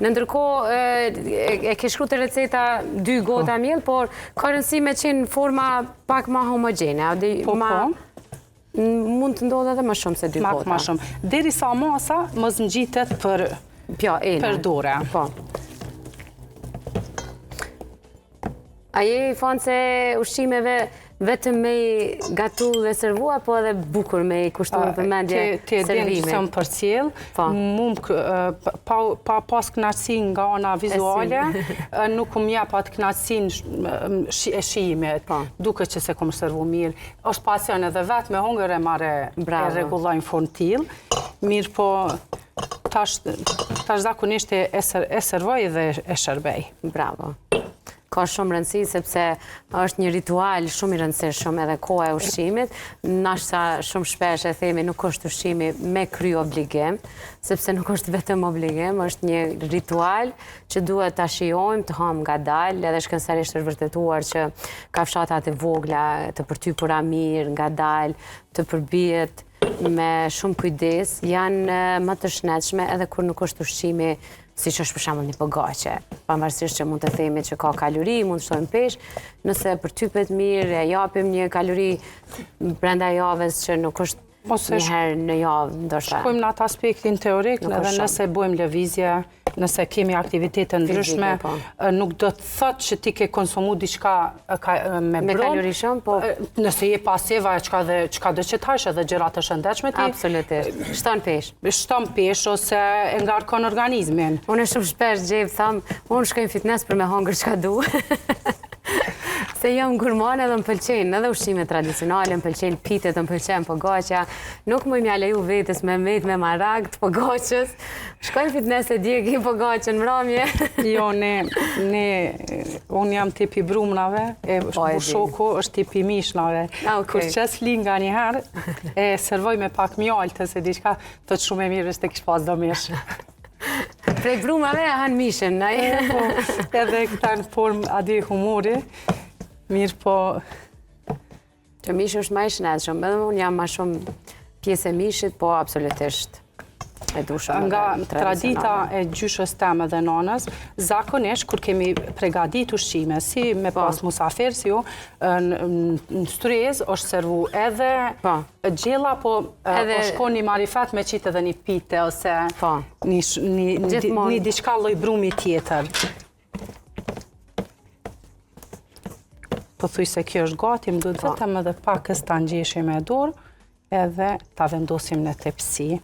Në ndërkohë e ke shkruar të receta 2 gota miell, por ka rëndësi me qenë forma pak më homogjene, mund të ndodhë edhe më shumë se 2 gota. Më shumë. Derisa masa mos ngjitet për dore. Po. A je i fan se ushqimeve vetëm me gatu dhe servua, po edhe bukur me i kushtu në përmendje servime? Ti e din që sem për cjell, pa pas knaqësi nga ana vizuale, nuk më jep atë knaqësinë e shijimet, duke që se kom servu mirë. Është pasion edhe vetë me hongër e marre e rregullojnë formë tillë, mirë po tash zakonisht e servoj dhe e shërbej. Bravo. Ka shumë rëndësi, sepse është një ritual shumë i rëndësishëm edhe koha e ushqimit. Nashta shumë shpesh e themi nuk është ushqimi me kry obligim, sepse nuk është vetëm obligim, është një ritual që duhet ta shijojmë, të ham ngadalë, edhe shkencëtarisht është vërtetuar që kafshatat e vogla, të përtypura mirë, ngadalë, të përbijet me shumë kujdes, janë më të shnetshme edhe kur nuk është ushqimi si që është për shembull një pogaçe. Pavarësisht që mund të themi që ka kalori, mund të shtojmë peshë, nëse përtypet mirë, e japim një kalori brenda javës që nuk është një herë në javë, ndoshta. Shkojmë në atë aspektin teorik, edhe nëse bëjmë lëvizje, nëse kemi aktivitete ndryshme, nuk do të thotë që ti ke konsumu diçka me brum. Kalori shumë, po... Nëse je pasiva, çka do që t'hash edhe gjëra të shëndetshme ti... Absolutisht. Shton peshë. Shton peshë ose e ngarkon organizmin. Unë shumë shpesh gjejmë, thamë, unë shkoj në fitness për me hongër çka du. Se jam gurmane dhe më pëlqenë, edhe ushqime tradicionale, më pëlqenë pitet, më pëlqenë pogaça. Nuk më mja leju vetës me me marag të pogaçës. Shkoj në fitness e djegi pogaçën mramje. Jo, unë jam tipi brumnave, bushoku është tipi mishnave. Kur qes li nga njëherë, e servoj me pak mjaltë, se diçka të shumë e mirë është të kish pas do mish. Prej brumave e hanë mishën, edhe këta në formë adi humori, mirë po... Që mishë është ma i shnetshëm, edhe unë jam ma shumë pjesë e mishit, po absolutisht e du shumë. Nga tradita e gjyshës teme dhe nanës, zakonisht, kur kemi pregadit ushqime, si me pas musafir, si ju, në strez është servu edhe gjella, po është një marifat me qitë edhe një pite, ose një diçka lloj brumi tjetër. Po thuj se kjo është gati, më duhet vetëm edhe pak ta ngjeshim me dorë, edhe ta vendosim në tepsi.